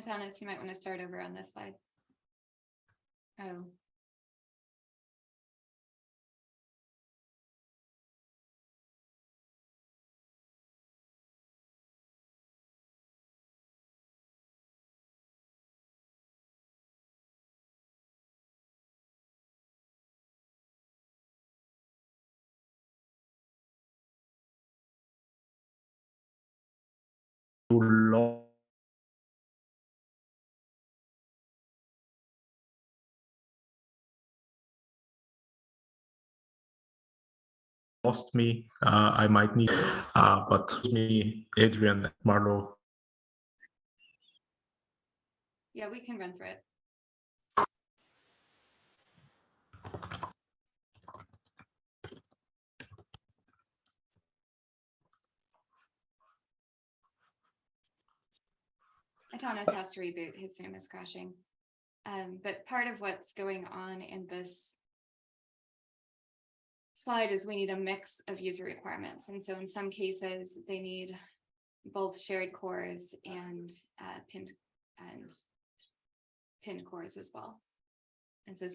Thomas, you might want to start over on this slide. Oh. Lost me. I might need, but me, Adrian, Marlo. Yeah, we can run through it. Thomas has to reboot, his Zoom is crashing. But part of what's going on in this slide is we need a mix of user requirements. And so in some cases, they need both shared cores and pinned cores as well. And so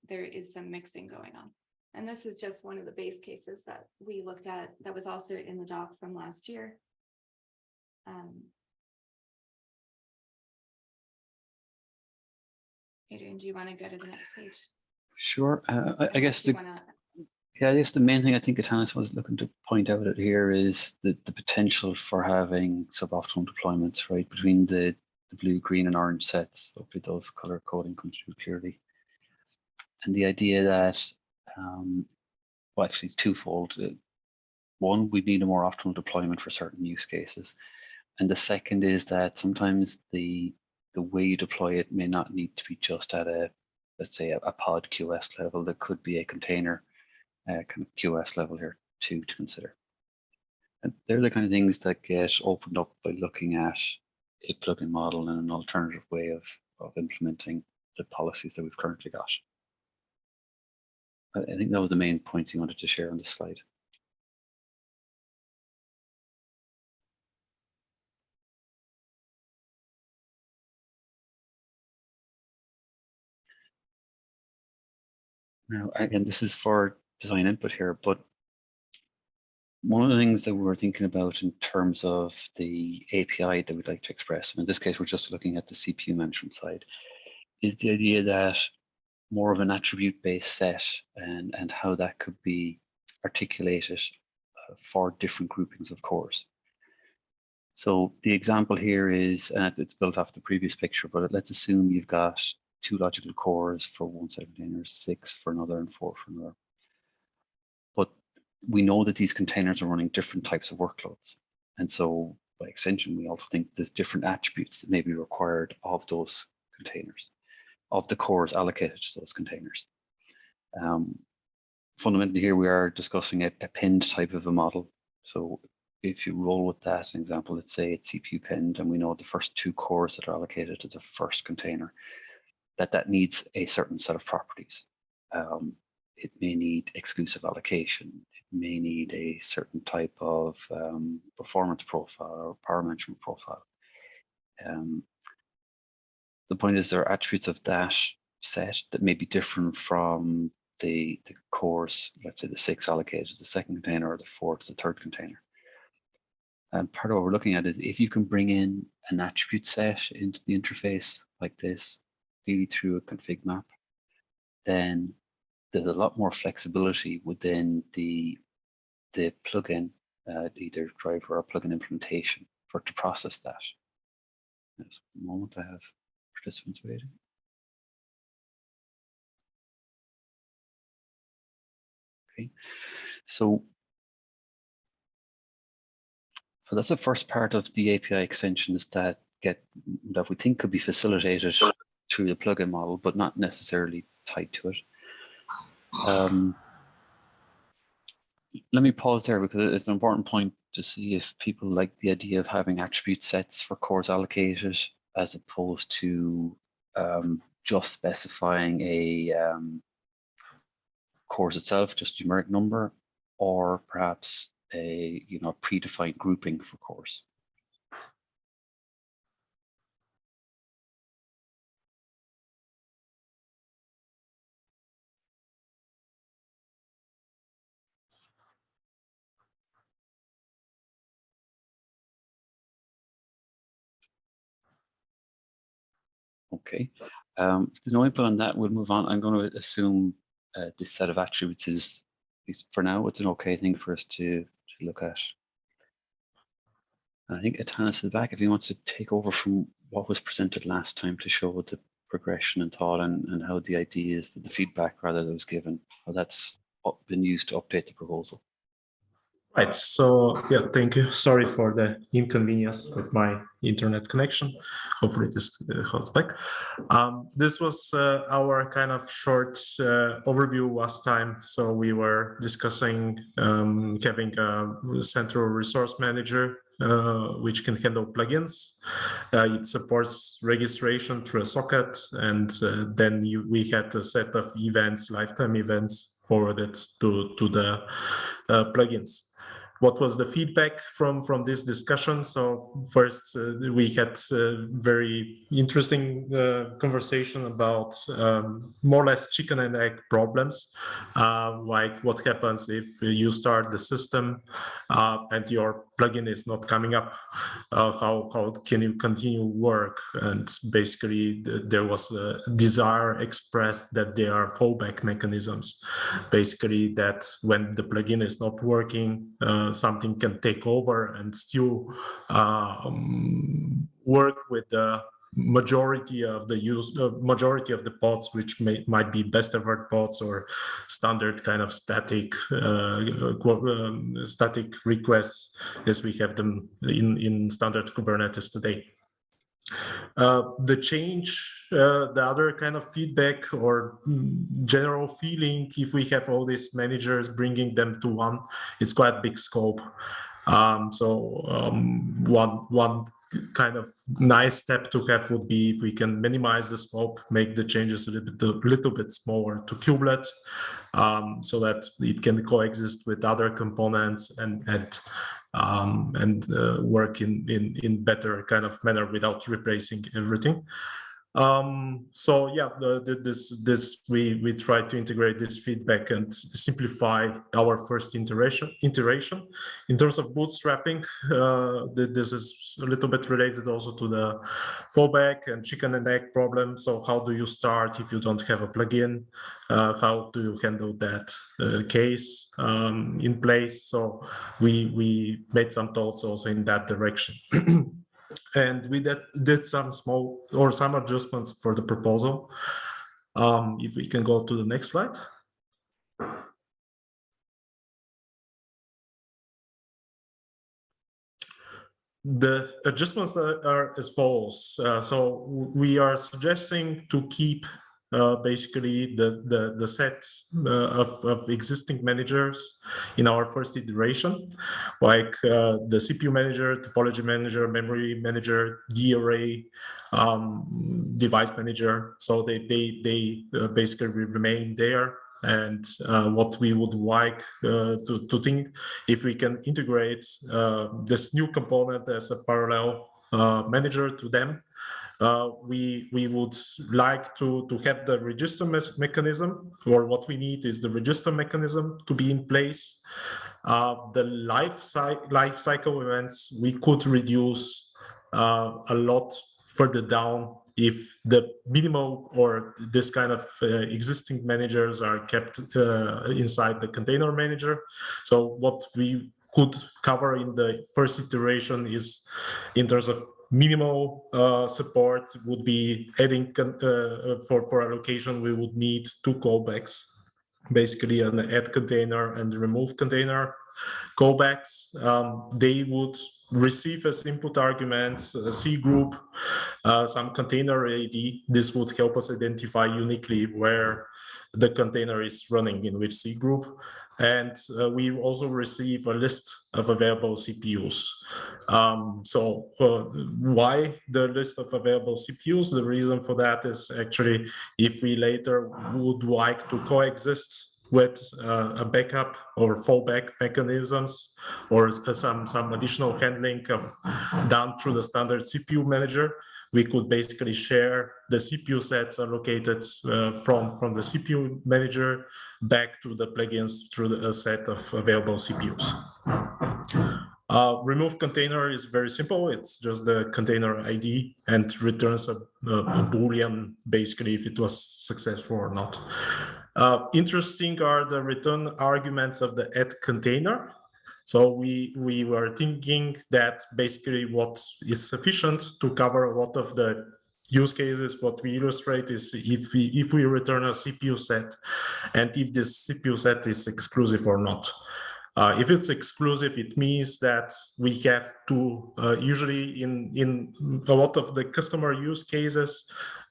there is some mixing going on. And this is just one of the base cases that we looked at that was also in the doc from last year. Adrian, do you want to go to the next page? Sure. I guess the main thing I think Atanas was looking to point out here is the potential for having suboptimal deployments, right, between the blue, green, and orange sets. Hopefully those color coding comes through clearly. And the idea that, well, actually it's twofold. One, we need a more optimal deployment for certain use cases. And the second is that sometimes the way you deploy it may not need to be just at a, let's say, a pod QS level. There could be a container kind of QS level here to consider. And they're the kind of things that get opened up by looking at a plugin model and an alternative way of implementing the policies that we've currently got. I think that was the main point you wanted to share on this slide. Now, again, this is for design input here, but one of the things that we're thinking about in terms of the API that we'd like to express, and in this case, we're just looking at the CPU management side, is the idea that more of an attribute-based set and how that could be articulated for different groupings of cores. So the example here is, and it's built off the previous picture, but let's assume you've got 2 logical cores for one set of containers, 6 for another, and 4 for another. But we know that these containers are running different types of workloads. And so by extension, we also think there's different attributes that may be required of those containers, of the cores allocated to those containers. Fundamentally here, we are discussing a pinned type of a model. So if you roll with that, an example, let's say it's CPU pinned, and we know the first 2 cores that are allocated to the first container, that needs a certain set of properties. It may need exclusive allocation. It may need a certain type of performance profile or power management profile. The point is there are attributes of that set that may be different from the cores, let's say the 6 allocated to the second container or the 4 to the third container. And part of what we're looking at is if you can bring in an attribute set into the interface like this, maybe through a config map, then there's a lot more flexibility within the plugin, either driver or plugin implementation for it to process that. Just a moment, I have participants waiting. Okay, so that's the first part of the API extensions that we think could be facilitated through the plugin model, but not necessarily tied to it. Let me pause there because it's an important point to see if people like the idea of having attribute sets for cores allocated as opposed to just specifying a cores itself, just numeric number, or perhaps a predefined grouping for cores. Okay. If there's no input on that, we'll move on. I'm going to assume this set of attributes is, at least for now, it's an okay thing for us to look at. I think Atanas is back if he wants to take over from what was presented last time to show the progression and thought and how the ideas, the feedback rather that was given, how that's been used to update the proposal. Right. So yeah, thank you. Sorry for the inconvenience with my internet connection. Hopefully this holds back. This was our kind of short overview last time. So we were discussing having a central resource manager which can handle plugins. It supports registration through a socket, and then we had a set of events, lifetime events forwarded to the plugins. What was the feedback from this discussion? So first, we had a very interesting conversation about more or less chicken and egg problems, like what happens if you start the system and your plugin is not coming up. How can you continue work? And basically, there was a desire expressed that there are fallback mechanisms. Basically, that when the plugin is not working, something can take over and still work with the majority of the pods, which might be best effort pods or standard kind of static requests as we have them in standard Kubernetes today. The change, the other kind of feedback or general feeling, if we have all these managers bringing them to one, it's quite big scope. One kind of nice step to have would be if we can minimize the scope, make the changes a little bit smaller to Kubelet, so that it can coexist with other components and work in better kind of manner without replacing everything. So yeah, we try to integrate this feedback and simplify our first iteration. In terms of bootstrapping, this is a little bit related also to the fallback and chicken and egg problem. So how do you start if you don't have a plugin? How do you handle that case in place? So we made some thoughts also in that direction. And we did some some adjustments for the proposal. If we can go to the next slide. The adjustments are as follows. So we are suggesting to keep basically the set of existing managers in our first iteration, like the CPU manager, topology manager, memory manager, DRA, device manager. So they basically remain there. And what we would like to think, if we can integrate this new component as a parallel manager to them, we would like to have the register mechanism, or what we need is the register mechanism to be in place. The life cycle events we could reduce a lot further down if the minimal or this kind of existing managers are kept inside the container manager. So what we could cover in the first iteration is, in terms of minimal support, would be adding for allocation, we would need 2 callbacks, basically an add container and remove container callbacks. They would receive as input arguments a C group, some container ID. This would help us identify uniquely where the container is running, in which C group. And we also receive a list of available CPUs. Why the list of available CPUs? The reason for that is actually if we later would like to coexist with a backup or fallback mechanisms, or some additional handling done through the standard CPU manager, we could basically share the CPU sets allocated from the CPU manager back to the plugins through a set of available CPUs. Remove container is very simple. It's just the container ID and returns a Boolean, basically, if it was successful or not. Interesting are the return arguments of the add container. So we were thinking that basically what is sufficient to cover a lot of the use cases. What we illustrate is if we return a CPU set, and if this CPU set is exclusive or not. If it's exclusive, it means that we have to, usually in a lot of the customer use cases,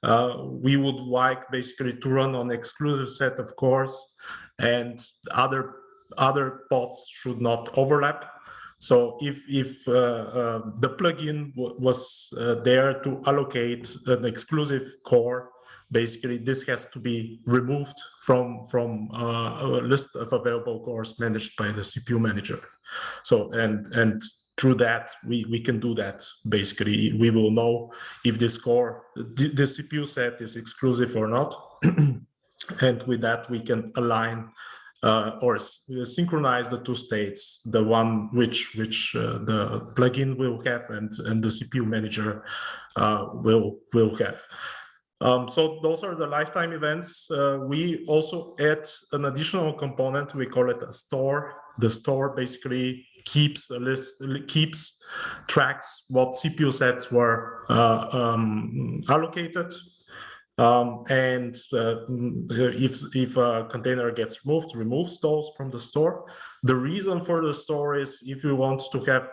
we would like basically to run on exclusive set, of course, and other pods should not overlap. So if the plugin was there to allocate an exclusive core, basically this has to be removed from a list of available cores managed by the CPU manager. So and through that we can do that. Basically we will know if this core, the CPU set, is exclusive or not. And with that we can align or synchronize the two states, the one which the plugin will have and the CPU manager will have. So those are the lifetime events. We also add an additional component. We call it a store. The store basically keeps a list, tracks what CPU sets were allocated. And if a container gets removed, removes those from the store. The reason for the store is if you want to have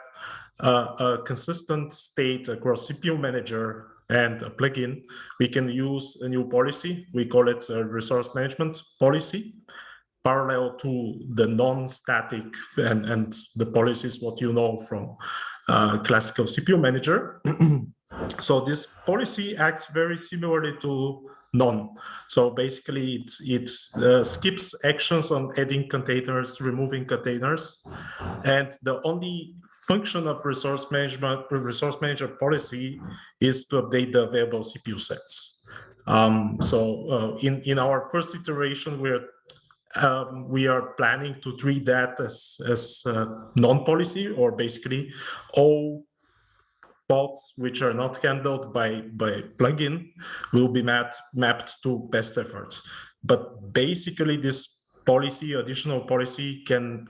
a consistent state across CPU manager and a plugin, we can use a new policy. We call it a resource management policy, parallel to the non-static and the policies what you know from classical CPU manager. So this policy acts very similarly to none. So basically it skips actions on adding containers, removing containers, and the only function of resource manager policy is to update the available CPU sets. In our first iteration, we are planning to treat that as non-policy, or basically all pods which are not handled by plugin will be mapped to best effort. But basically this policy, additional policy, can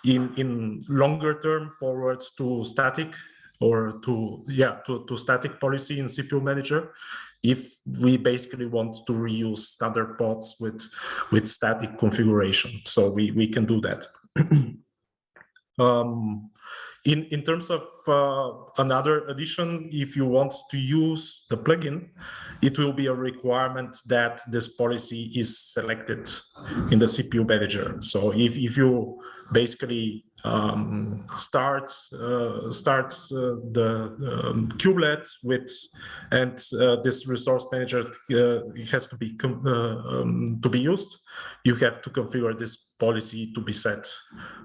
in longer term forward to static, or to static policy in CPU manager, if we basically want to reuse standard pods with static configuration. So we can do that. In terms of another addition, if you want to use the plugin, it will be a requirement that this policy is selected in the CPU manager. So if you basically start the kubelet with, and this resource manager has to be used, you have to configure this policy to be set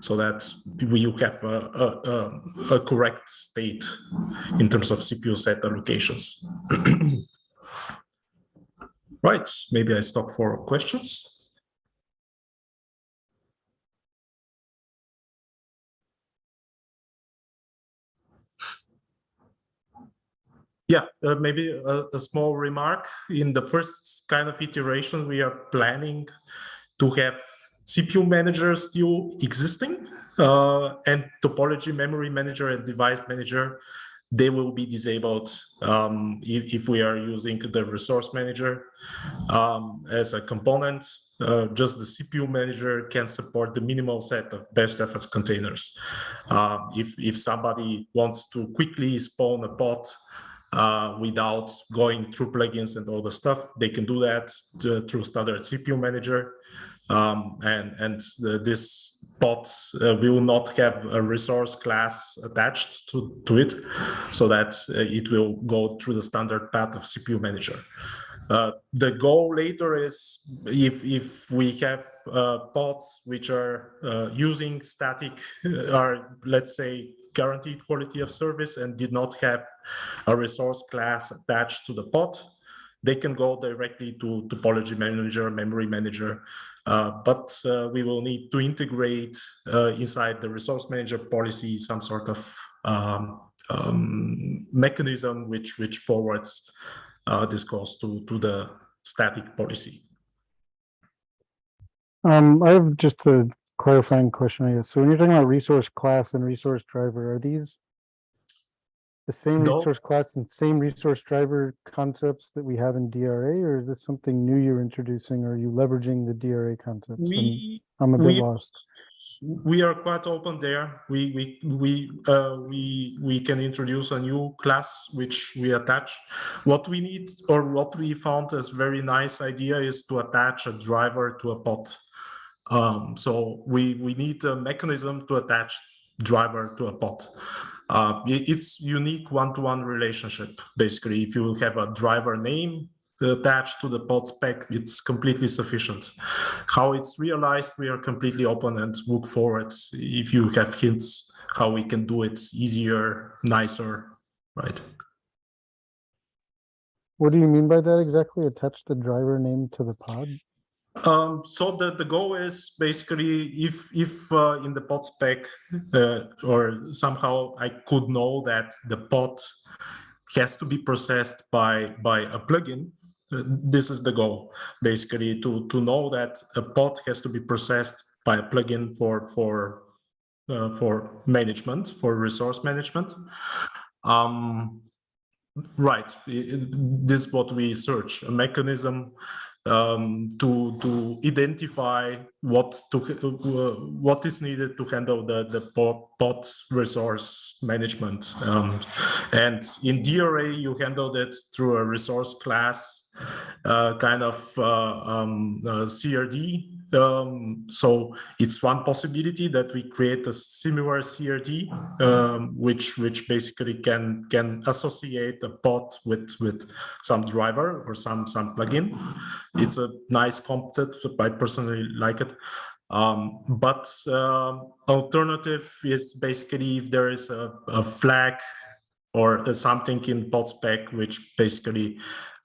so that you have a correct state in terms of CPU set allocations. Right, maybe I stop for questions. Yeah, maybe a small remark. In the first kind of iteration, we are planning to have CPU manager still existing, and topology memory manager and device manager, they will be disabled if we are using the resource manager as a component. Just the CPU manager can support the minimal set of best effort containers. If somebody wants to quickly spawn a pod without going through plugins and all the stuff, they can do that through standard CPU manager. This pod will not have a resource class attached to it, so that it will go through the standard path of CPU manager. The goal later is if we have pods which are using static, are, let's say, guaranteed quality of service and did not have a resource class attached to the pod, they can go directly to topology manager, memory manager, but we will need to integrate inside the resource manager policy some sort of mechanism which forwards this calls to the static policy. I have just a clarifying question, I guess. So when you're talking about resource class and resource driver, are these the same No. resource class and same resource driver concepts that we have in DRA, or is this something new you're introducing, or are you leveraging the DRA concepts? I'm a bit lost. We are quite open there. We can introduce a new class which we attach. What we need, or what we found as very nice idea, is to attach a driver to a pod. So we need a mechanism to attach driver to a pod. It's unique one-to-one relationship. Basically, if you have a driver name attached to the pod spec, it's completely sufficient. How it's realized, we are completely open and look forward if you have hints how we can do it easier, nicer, right? What do you mean by that exactly? Attach the driver name to the pod? So the goal is basically if in the pod spec or somehow I could know that the pod has to be processed by a plugin, this is the goal, basically to know that a pod has to be processed by a plugin for management, for resource management. Right, this is what we search, a mechanism to identify what is needed to handle the pod resource management. And in DRA, you handled it through a resource class kind of CRD. So it's one possibility that we create a similar CRD, which basically can associate a pod with some driver or some plugin. It's a nice concept. I personally like it. But alternative is basically if there is a flag or something in pod spec which basically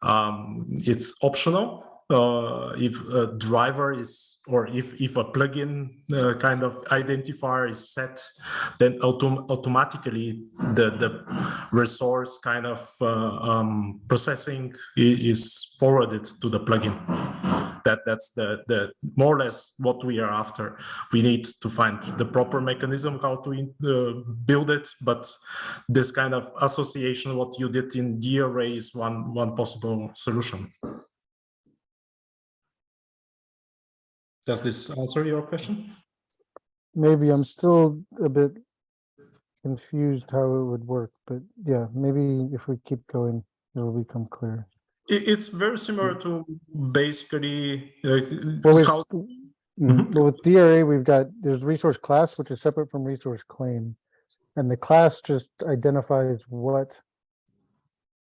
it's optional. If a driver is, or if a plugin kind of identifier is set, then automatically the resource kind of processing is forwarded to the plugin. That's the more or less what we are after. We need to find the proper mechanism how to build it, but this kind of association, what you did in DRA, is one possible solution. Does this answer your question? Maybe I'm still a bit confused how it would work, but yeah, maybe if we keep going, it'll become clear. It's very similar to basically Well, how. well, with DRA, there's resource class, which is separate from resource claim. And the class just identifies what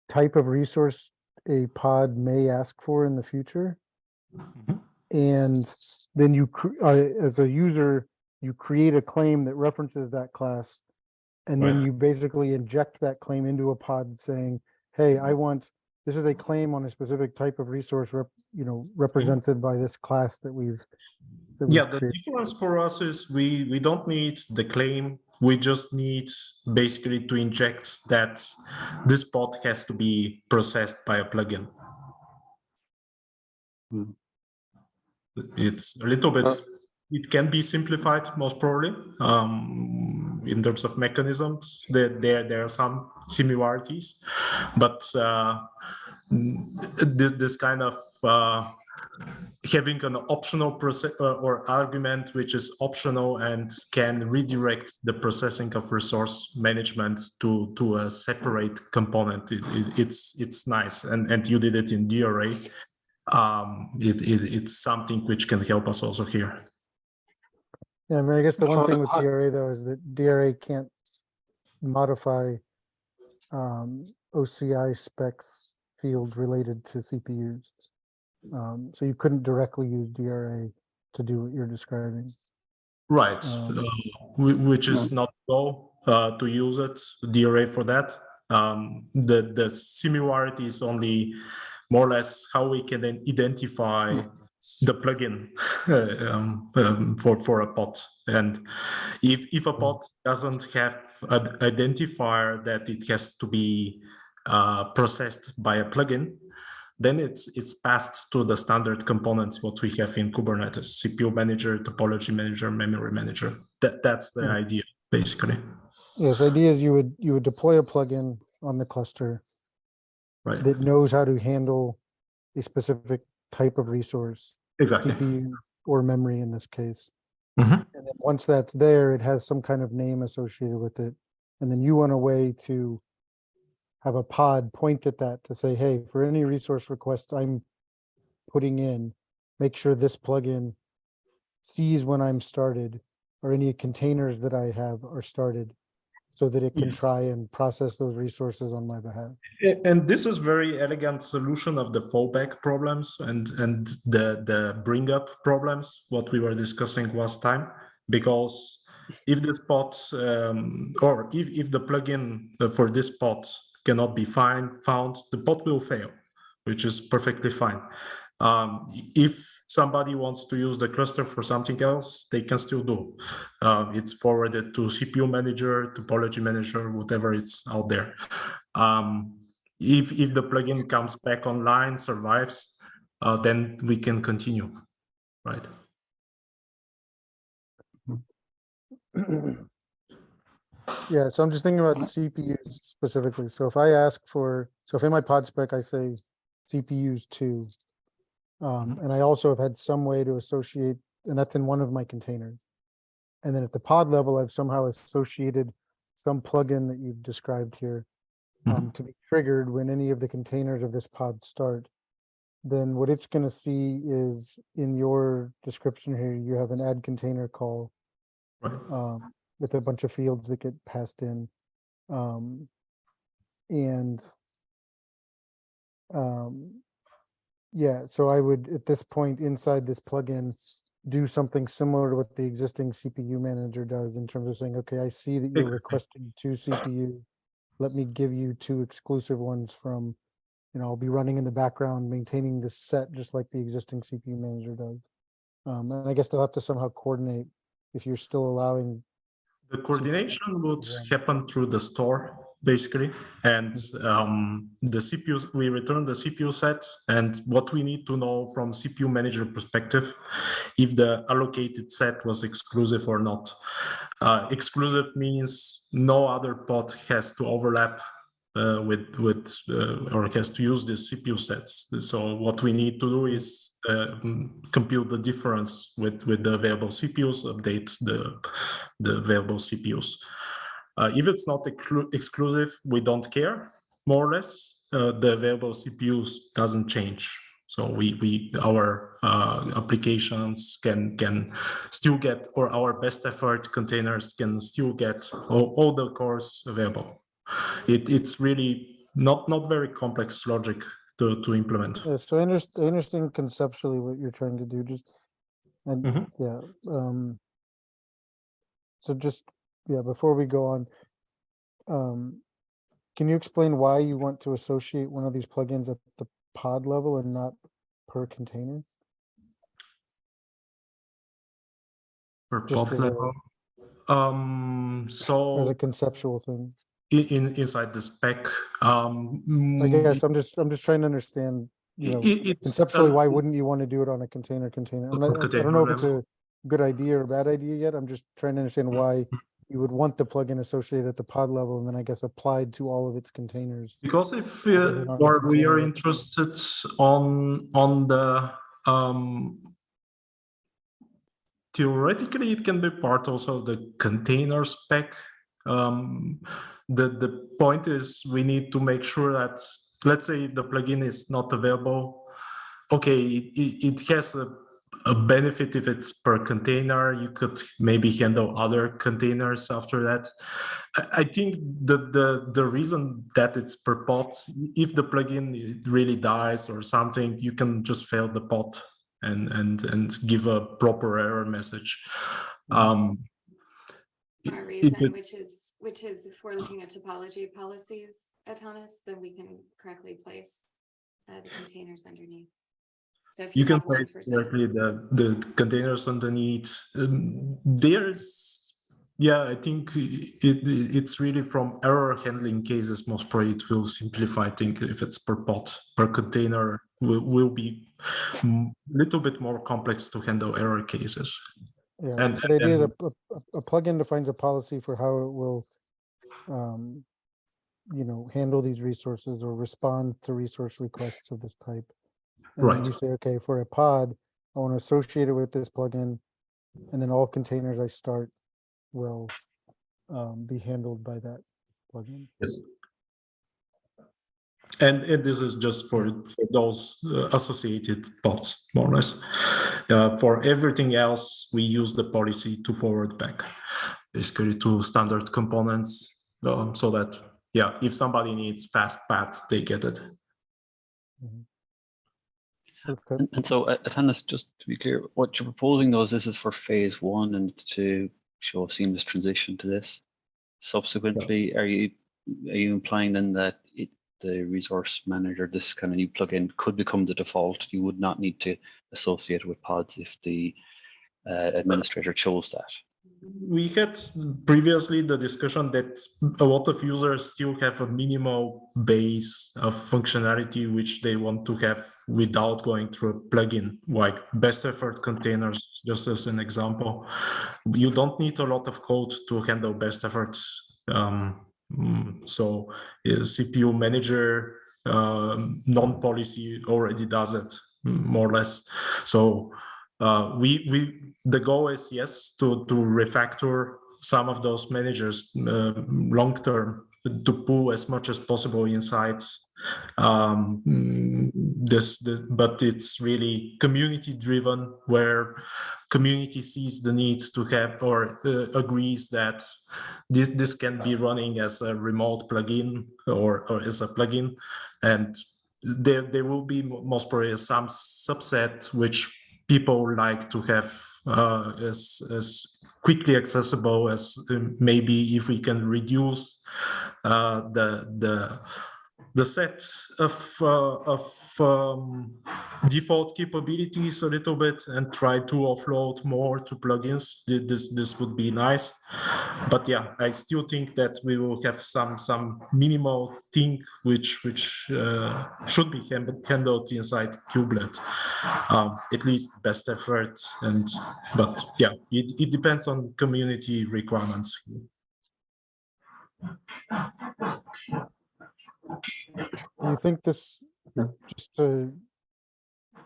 type of resource a pod may ask for in the future. And then you, as a user, you create a claim that references that class. And then you basically inject that claim into a pod saying, hey, this is a claim on a specific type of resource, represented by this class that we've the created. difference for us is we don't need the claim. We just need basically to inject that this pod has to be processed by a plugin. It's a little bit, it can be simplified most probably in terms of mechanisms. There are some similarities, but this kind of having an optional process or argument which is optional and can redirect the processing of resource management to a separate component, it's nice, and you did it in DRA. It's something which can help us also here. Yeah, I mean, I guess the one thing with DRA though is that DRA can't modify OCI specs fields related to CPUs. So you couldn't directly use DRA to do what you're describing. Right, which is not goal to use it, DRA for that. The similarity is only more or less how we can then identify the plugin for a pod. And if a pod doesn't have an identifier that it has to be processed by a plugin, then it's passed to the standard components what we have in Kubernetes: CPU manager, topology manager, memory manager. That's the idea, basically. Yes, idea is you would deploy a plugin on the cluster Right. that knows how to handle a specific type of resource, Exactly. CPU or memory in this case. Mhm. And then once that's there, it has some kind of name associated with it. And then you want a way to have a pod point at that to say, hey, for any resource request I'm putting in, make sure this plugin sees when I'm started, or any containers that I have are started, so that it can Yes. try and process those resources on my behalf. And this is very elegant solution of the fallback problems and the bring up problems, what we were discussing last time, because if this pod or if the plugin for this pod cannot be found, the pod will fail, which is perfectly fine. If somebody wants to use the cluster for something else, they can still do. It's forwarded to CPU manager, topology manager, whatever it's out there. If the plugin comes back online, survives, then we can continue, right? Yeah, so I'm just thinking about CPUs specifically. So if I ask for, so if in my pod spec I say CPUs 2, and I also have had some way to associate, and that's in one of my containers. And then at the pod level, I've somehow associated some plugin that you've described here to be triggered when any of the containers of this pod start. Then what it's going to see is, in your description here, you have an add container call with a bunch of fields that get passed in. Yeah, so I would, at this point inside this plugin, do something similar to what the existing CPU manager does in terms of saying, okay, I see that you're requesting 2 CPU. Let me give you 2 exclusive ones from, I'll be running in the background, maintaining this set just like the existing CPU manager does. And I guess they'll have to somehow coordinate if you're still allowing. The coordination would happen through the store, basically, and the CPUs, we return the CPU set, and what we need to know from CPU manager perspective, if the allocated set was exclusive or not. Exclusive means no other pod has to overlap or has to use the CPU sets. So what we need to do is compute the difference with the available CPUs, update the available CPUs. If it's not exclusive, we don't care, more or less. The available CPUs doesn't change. So our applications can still get, or our best effort containers can still get all the cores available. It's really not very complex logic to implement. Yeah, so I understand conceptually what you're trying to do. Just and yeah, so just before we go on, can you explain why you want to associate one of these plugins at the pod level and not per container? Per Just pod level. So as a conceptual thing. Inside the spec, I guess I'm just trying to understand, conceptually, why wouldn't you want to do it on a container? I don't know if it's a good idea or a bad idea yet. I'm just trying to understand why you would want the plugin associated at the pod level and then I guess applied to all of its containers. Because if we are interested on the theoretically, it can be part also of the container spec. The point is we need to make sure that, let's say the plugin is not available. Okay, it has a benefit if it's per container. You could maybe handle other containers after that. I think the reason that it's per pod, if the plugin really dies or something, you can just fail the pod and give a proper error message. Our reason, which is if we're looking at topology policies at Honest, then we can correctly place the containers underneath. So if You can have 1%, place directly the containers underneath. There's, yeah, I think it's really from error handling cases. Most probably it will simplify things. If it's per pod, per container, will be a little bit more complex to handle error cases. Yeah, And so the idea is then- a plugin defines a policy for how it will, handle these resources or respond to resource requests of this type. And then Right. you say, okay, for a pod, I want to associate it with this plugin, and then all containers I start will be handled by that plugin. Yes. And this is just for those associated pods, more or less. For everything else, we use the policy to forward back, basically to standard components, so that, yeah, if somebody needs fast path, they get it. Okay. And so, Atanas, just to be clear, what you're proposing though is this is for phase 1 and to show a seamless transition to this. Subsequently, are you implying then that the resource manager, this kind of new plugin, could become the default? You would not need to associate it with pods if the administrator chose that. We had previously the discussion that a lot of users still have a minimal base of functionality which they want to have without going through a plugin, like best effort containers, just as an example. You don't need a lot of code to handle best efforts. So CPU manager non-policy already does it, more or less. So the goal is, yes, to refactor some of those managers long term, to pull as much as possible inside but it's really community driven, where community sees the need to have or agrees that this can be running as a remote plugin or as a plugin, and there will be most probably some subset which people like to have as quickly accessible as maybe if we can reduce the set of default capabilities a little bit and try to offload more to plugins. This would be nice, but yeah, I still think that we will have some minimal thing which should be handled inside Kubelet, at least best effort. But yeah, it depends on community requirements. You think this, just to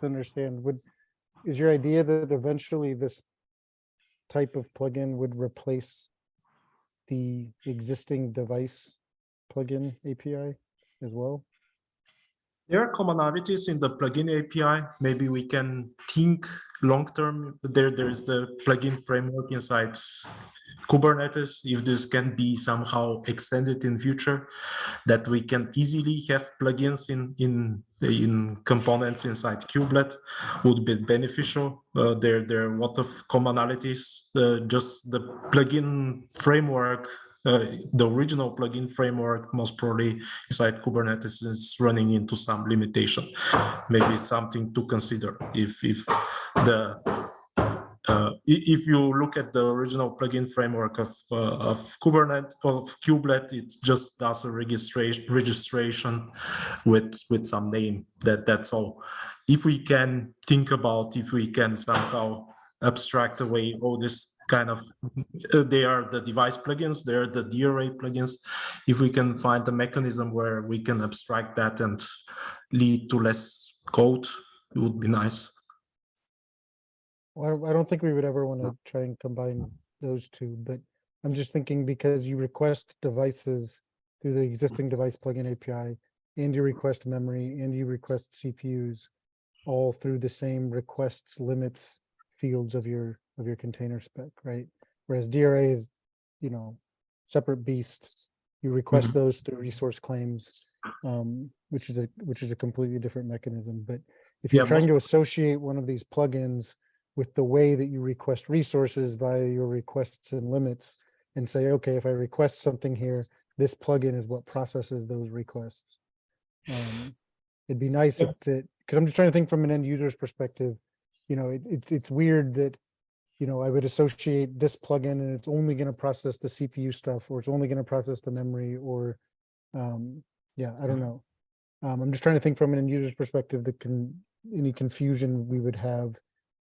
understand, is your idea that eventually this type of plugin would replace the existing device plugin API as well? There are commonalities in the plugin API. Maybe we can think long term. There is the plugin framework inside Kubernetes. If this can be somehow extended in future, that we can easily have plugins in components inside Kubelet, would be beneficial. There are a lot of commonalities. Just the plugin framework. The original plugin framework, most probably inside Kubernetes, is running into some limitation. Maybe something to consider if you look at the original plugin framework of Kubernetes, of Kubelet, it just does a registration with some name. That's all. If we can think about, if we can somehow abstract away all this kind of, they are the device plugins, they're the DRA plugins. If we can find a mechanism where we can abstract that and lead to less code, it would be nice. Well, I don't think we would ever want to try and combine those two, but I'm just thinking because you request devices through the existing device plugin API, and you request memory, and you request CPUs, all through the same requests limits fields of your container spec, right? Whereas DRA is, separate beasts. You request those through resource claims, which is a completely different mechanism. But if you're trying to associate one of these plugins with the way that you request resources via your requests and limits, and say, okay, if I request something here, this plugin is what processes those requests. It'd be nice if that because I'm just trying to think from an end user's perspective. You know, it's weird that, you know, I would associate this plugin and it's only going to process the CPU stuff, or it's only going to process the memory, or yeah, I don't know. I'm just trying to think from an end user's perspective, any confusion we would have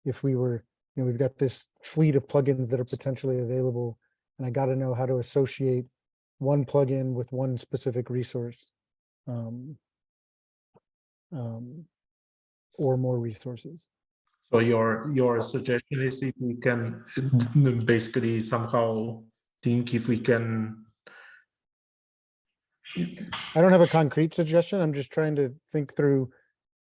if we were, you know, we've got this fleet of plugins that are potentially available, and I got to know how to associate one plugin with one specific resource, or more resources. So your suggestion is if we can basically somehow think if we can. I don't have a concrete suggestion. I'm just trying to think through,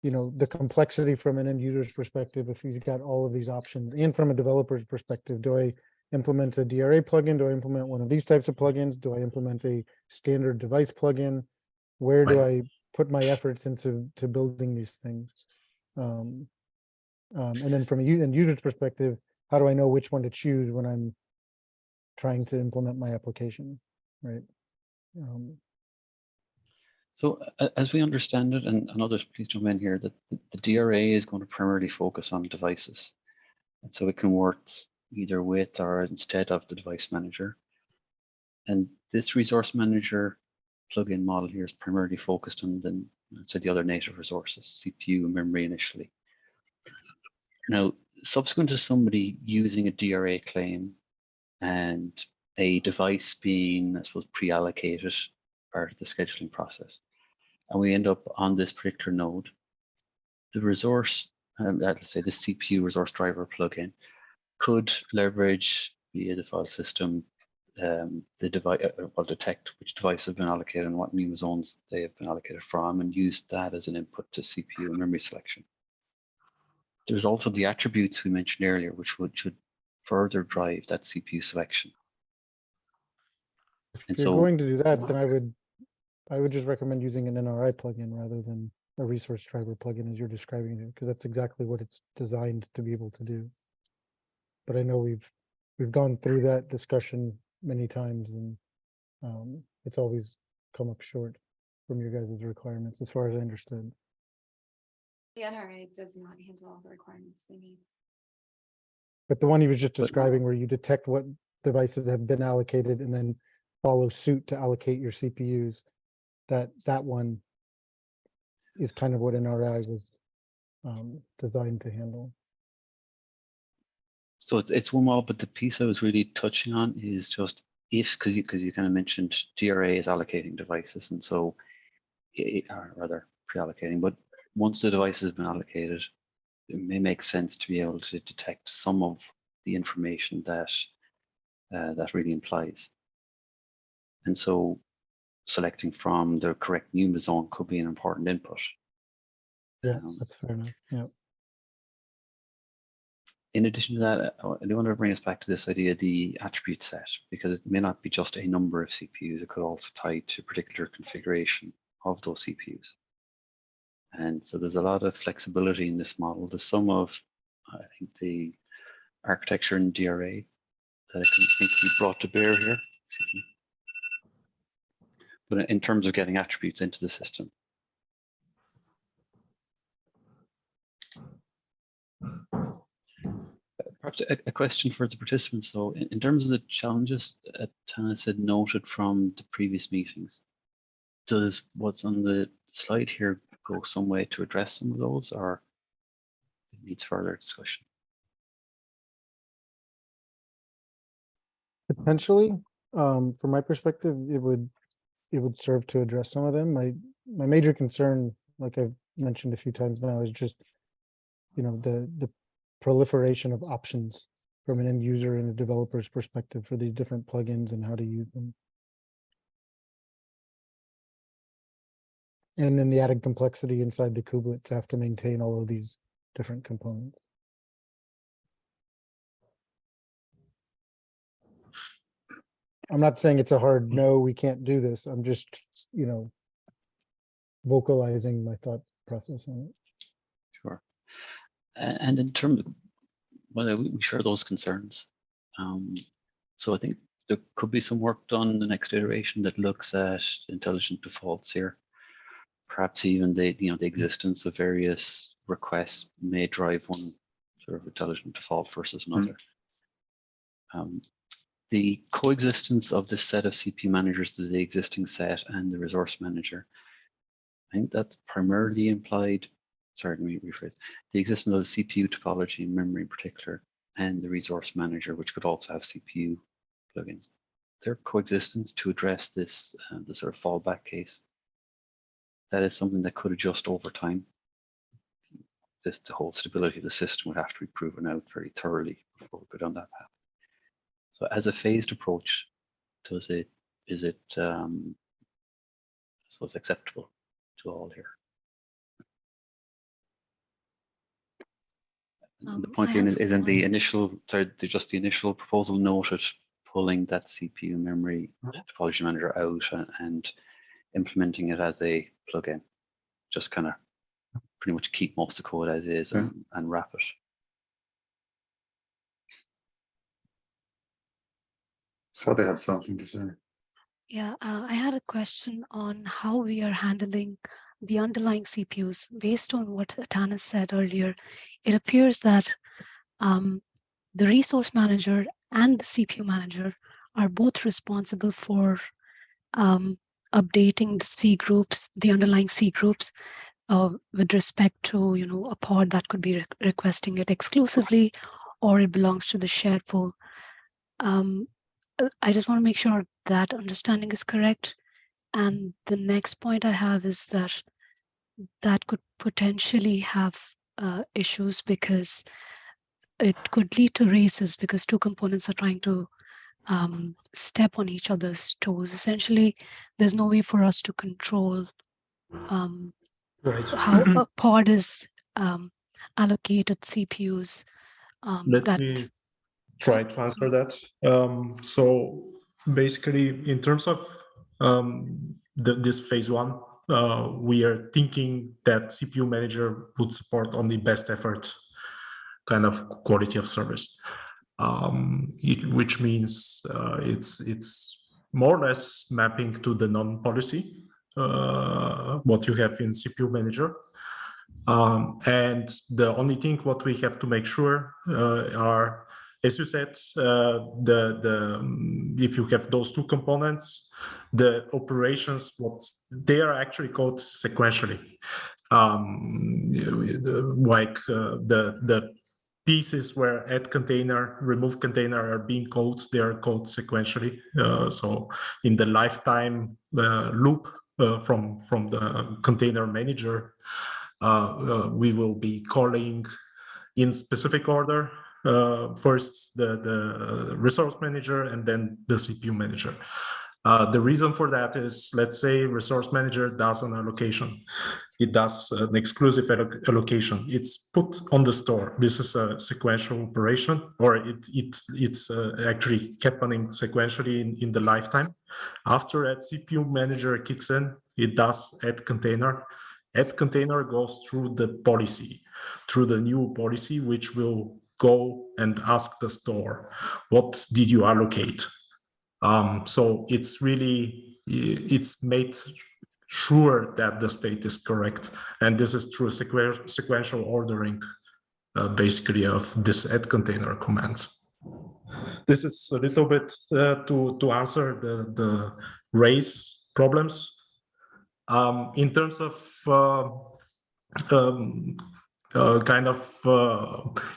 you know, the complexity from an end user's perspective. If you've got all of these options, and from a developer's perspective, do I implement a DRA plugin? Do I implement one of these types of plugins? Do I implement a standard device plugin? Where do I put my efforts into building these things? And then from a end user's perspective, how do I know which one to choose when I'm trying to implement my application, right? So as we understand it, and others please jump in here, that the DRA is going to primarily focus on devices. And so it can work either with or instead of the device manager. And this resource manager plugin model here is primarily focused on let's say the other native resources, CPU and memory initially. Now, subsequent to somebody using a DRA claim and a device being, I suppose, pre-allocated part of the scheduling process, and we end up on this particular node, the resource, let's say the CPU resource driver plugin, could leverage via the file system the device, will detect which device has been allocated and what new zones they have been allocated from, and use that as an input to CPU and memory selection. There's also the attributes we mentioned earlier, which should further drive that CPU selection. If you're going to do that, then I would just recommend using an NRI plugin rather than a resource driver plugin as you're describing it, because that's exactly what it's designed to be able to do. But I know we've gone through that discussion many times, and it's always come up short from your guys' requirements, as far as I understood. The NRA does not handle all the requirements we need. But the one he was just describing, where you detect what devices have been allocated and then follow suit to allocate your CPUs, that one is kind of what NRI was designed to handle. So it's one model, but the piece I was really touching on is just if, because you kind of mentioned DRA is allocating devices, and so, or rather pre-allocating, but once the device has been allocated, it may make sense to be able to detect some of the information that that really implies. And so selecting from the correct NUMA zone could be an important input. Yeah, that's fair enough. Yeah. In addition to that, I do want to bring us back to this idea of the attribute set, because it may not be just a number of CPUs, it could also tie to a particular configuration of those CPUs. And so there's a lot of flexibility in this model. The sum of, I think, the architecture in DRA that I think we brought to bear here. Excuse me. But in terms of getting attributes into the system. Perhaps a question for the participants, though, in terms of the challenges Tanis had noted from the previous meetings, does what's on the slide here go some way to address some of those, or it needs further discussion? Potentially, from my perspective, it would serve to address some of them. My major concern, like I've mentioned a few times now, is just, you know, the proliferation of options from an end user and a developer's perspective for these different plugins and how to use them. And then the added complexity inside the kubelet to have to maintain all of these different components. I'm not saying it's a hard no, we can't do this. I'm just, you know, vocalizing my thought process on it. Sure. And in terms of, well, we share those concerns. So I think there could be some work done in the next iteration that looks at intelligent defaults here. perhaps even the existence of various requests may drive one sort of intelligent default versus another. The coexistence of this set of CPU managers to the existing set and the resource manager, I think that's primarily implied, sorry, let me rephrase, the existence of the CPU topology and memory in particular, and the resource manager, which could also have CPU plugins. Their coexistence to address this, the sort of fallback case, that is something that could adjust over time. The whole stability of the system would have to be proven out very thoroughly before we go down that path. So as a phased approach, is it I suppose acceptable to all here? The point being is in the initial, just the initial proposal noted pulling that CPU memory topology manager out and implementing it as a plugin, just kind of pretty much keep most of the code as is and wrap it. So they have something to say. Yeah, I had a question on how we are handling the underlying CPUs. Based on what Atanas said earlier, it appears that the resource manager and the CPU manager are both responsible for updating the C groups, the underlying C groups, with respect to a pod that could be requesting it exclusively, or it belongs to the shared pool. I just want to make sure that understanding is correct. And the next point I have is that could potentially have issues because it could lead to races because two components are trying to step on each other's toes. Essentially, there's no way for us to control how a pod is allocated CPUs. Let me try to answer that. So basically, in terms of this phase one, we are thinking that CPU manager would support only best effort kind of quality of service, which means it's more or less mapping to the non-policy, what you have in CPU manager. And the only thing what we have to make sure are, as you said, if you have those two components, the operations, they are actually called sequentially. Like the pieces where add container, remove container are being called, they are called sequentially. So in the lifetime loop from the container manager, we will be calling in specific order, first the resource manager and then the CPU manager. The reason for that is, let's say resource manager does an allocation. It does an exclusive allocation. It's put on the store. This is a sequential operation, or it's actually happening sequentially in the lifetime. After that, CPU manager kicks in, it does add container. Add container goes through the policy, through the new policy, which will go and ask the store, what did you allocate? So it's made sure that the state is correct. And this is through sequential ordering, basically, of this add container commands. This is a little bit to answer the race problems. In terms of kind of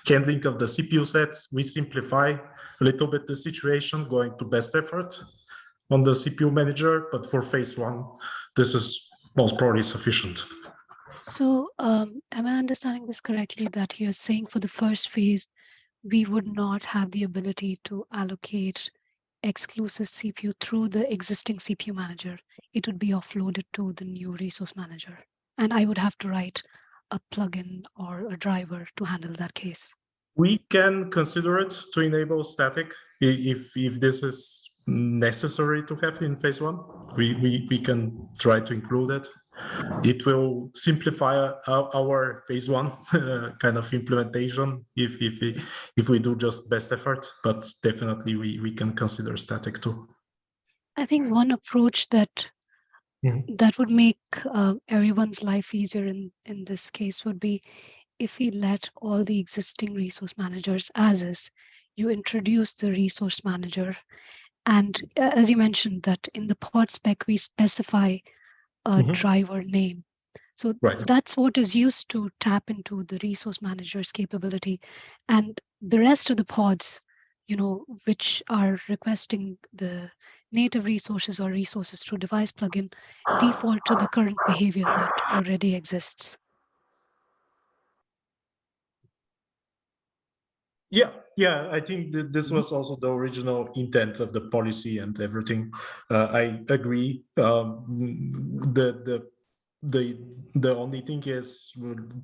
handling of the CPU sets, we simplify a little bit the situation, going to best effort on the CPU manager, but for phase one, this is most probably sufficient. So am I understanding this correctly, that you're saying for the first phase, we would not have the ability to allocate exclusive CPU through the existing CPU manager? It would be offloaded to the new resource manager, and I would have to write a plugin or a driver to handle that case. We can consider it to enable static if this is necessary to have in phase one. We can try to include it. It will simplify our phase one kind of implementation if we do just best effort, but definitely we can consider static too. I think one approach that that would make everyone's life easier in this case would be if we let all the existing resource managers as is, you introduce the resource manager. And as you mentioned that in the pod spec, we specify a driver name. So Right. that's what is used to tap into the resource manager's capability. And the rest of the pods, which are requesting the native resources or resources through device plugin, default to the current behavior that already exists. Yeah, I think this was also the original intent of the policy and everything. I agree. The only thing is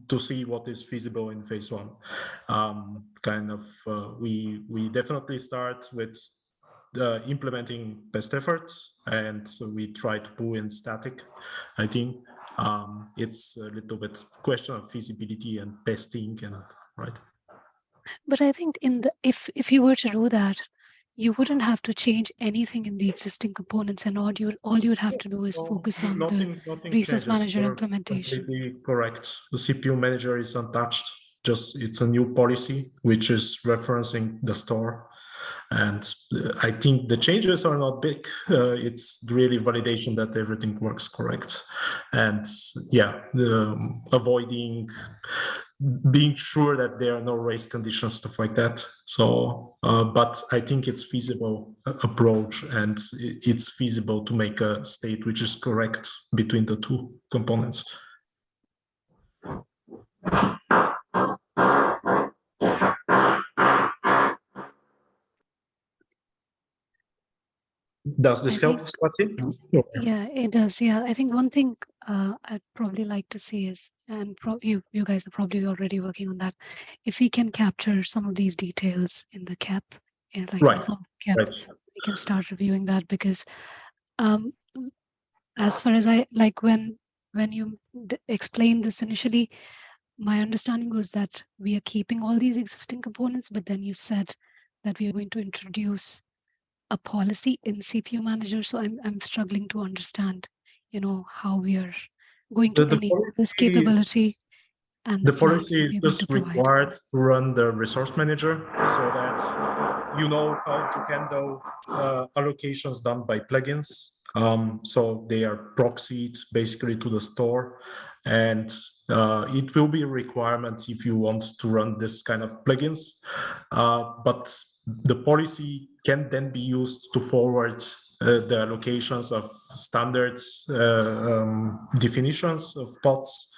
to see what is feasible in phase one. We definitely start with implementing best efforts, and so we try to pull in static. I think it's a little bit question of feasibility and testing, and right. But I think if you were to do that, you wouldn't have to change anything in the existing components, and all you'd have to do is focus on the Nothing resource changes. manager You're implementation. completely correct. The CPU manager is untouched. Just it's a new policy which is referencing the store, and I think the changes are not big. It's really validation that everything works correct, and yeah, avoiding being sure that there are no race conditions, stuff like that. So, but I think it's feasible approach, and it's feasible to make a state which is correct between the two components. Does this help, Swati? Yeah, it does. Yeah, I think one thing I'd probably like to see is, and you guys are probably already working on that, if we can capture some of these details in the cap, like Right. informed cap, Right. we can start reviewing that, because as far as I like when you explained this initially, my understanding was that we are keeping all these existing components, but then you said that we are going to introduce a policy in CPU manager. So I'm struggling to understand, how we are going to enable this capability and the flags policy that is we're going to just provide. required to run the resource manager so that you know how to handle allocations done by plugins. So they are proxied basically to the store, and it will be a requirement if you want to run this kind of plugins. But the policy can then be used to forward the allocations of standards definitions of pods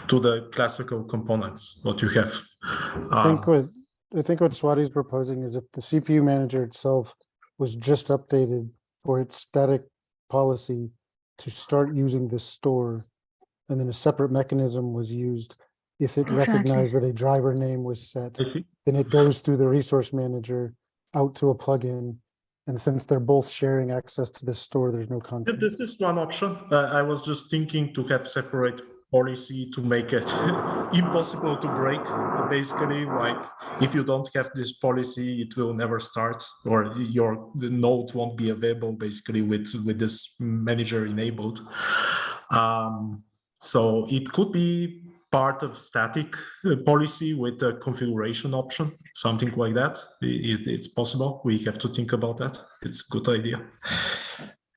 to the classical components, what you have. I think what Swati is proposing is if the CPU manager itself was just updated for its static policy to start using this store, and then a separate mechanism was used if it recognized that a driver name was set, then it goes through the resource manager out to a plugin. And since they're both sharing access to this store, there's no conflict. This is one option. I was just thinking to have separate policy to make it impossible to break. Basically, like if you don't have this policy, it will never start, or the node won't be available basically with this manager enabled. So it could be part of static policy with a configuration option, something like that. It's possible. We have to think about that. It's a good idea.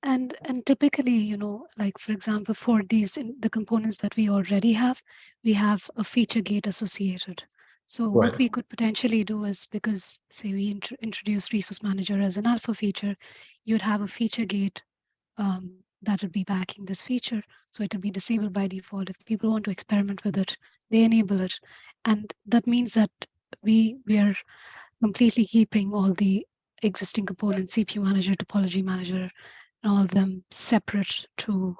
And typically, like for example, for the components that we already have, we have a feature gate associated. So what we could potentially do is, because say we introduce resource manager as an alpha feature, you'd have a feature gate that would be backing this feature. So it will be disabled by default. If people want to experiment with it, they enable it. And that means that we are completely keeping all the existing components, CPU manager, topology manager, and all of them separate to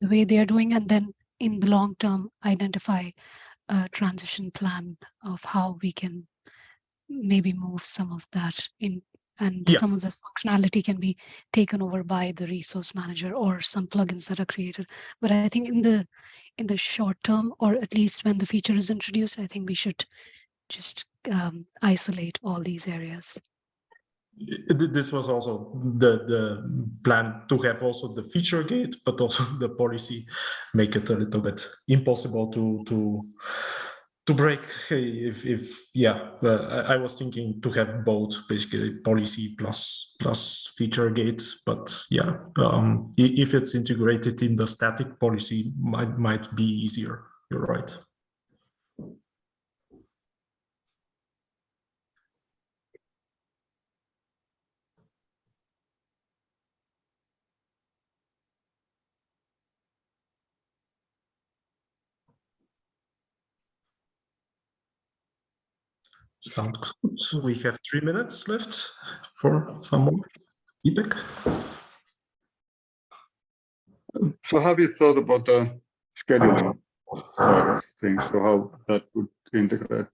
the way they are doing. And then in the long term, identify a transition plan of how we can maybe move some of that in, and some of the functionality can be taken over by the resource manager or some plugins that are created. But I think in the short term, or at least when the feature is introduced, I think we should just isolate all these areas. This was also the plan to have also the feature gate, but also the policy make it a little bit impossible to break. If yeah, I was thinking to have both, basically policy plus feature gate, but yeah, if it's integrated in the static policy, might be easier. You're right. Sounds good. We have 3 minutes left for some more feedback. So have you thought about the scheduling side of things, so how that would integrate?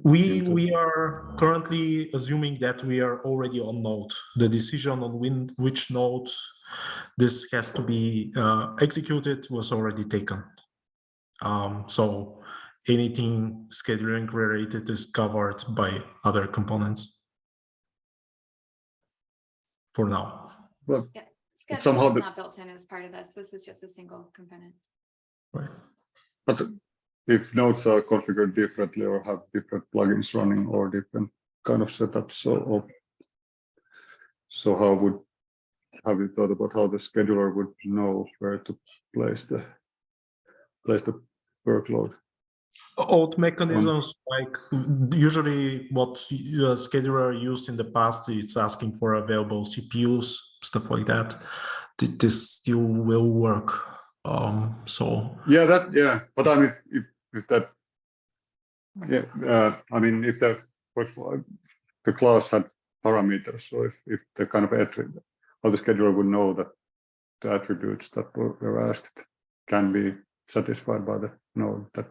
We are currently assuming that we are already on node. The decision on which node this has to be executed was already taken. So anything scheduling related is covered by other components for now. Well, Yeah, somehow scheduling is the- not built in as part of this. This is just a single component. Right. but if nodes are configured differently or have different plugins running or different kind of setups, so have you thought about how the scheduler would know where to place the workload? Old mechanisms, like usually what scheduler used in the past, it's asking for available CPUs, stuff like that. This still will work. So Yeah, but I mean, if that, I mean, if the class had parameters, so if the kind of how the scheduler would know that the attributes that were asked can be satisfied by the node that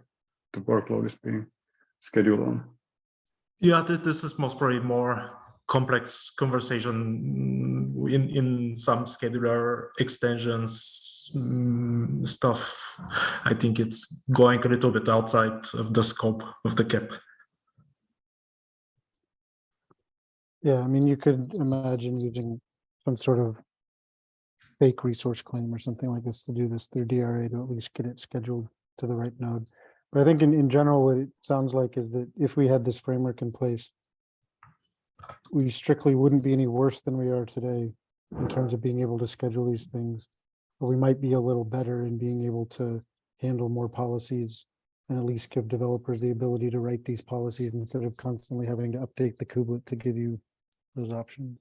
the workload is being scheduled on. yeah, this is most probably more complex conversation in some scheduler extensions stuff. I think it's going a little bit outside of the scope of the CAP. Yeah, I mean, you could imagine using some sort of fake resource claim or something like this to do this through DRA to at least get it scheduled to the right node. But I think in general, what it sounds like is that if we had this framework in place, we strictly wouldn't be any worse than we are today in terms of being able to schedule these things. But we might be a little better in being able to handle more policies and at least give developers the ability to write these policies instead of constantly having to update the kubelet to give you those options.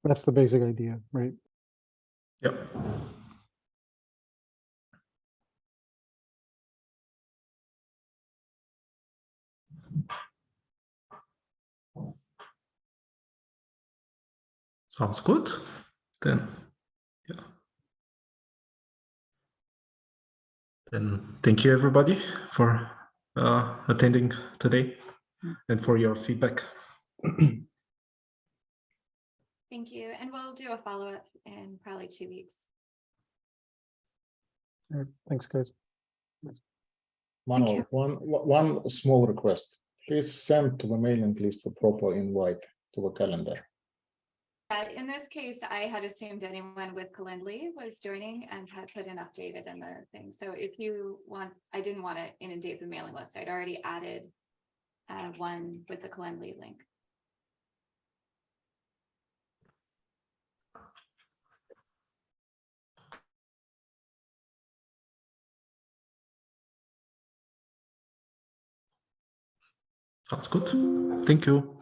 That's the basic idea, right? Yep. Sounds good. Then, yeah. Then thank you everybody for attending today and for your feedback. Thank you. And we'll do a follow-up in probably 2 weeks. All right, thanks, guys. you. Manuel, one small request. Please send to the mailing list a proper invite to the calendar. In this case, I had assumed anyone with Calendly was joining and had put in updated in the thing. So if you want, I didn't want to inundate the mailing list. I'd already added one with the Calendly link. Sounds good. Thank you.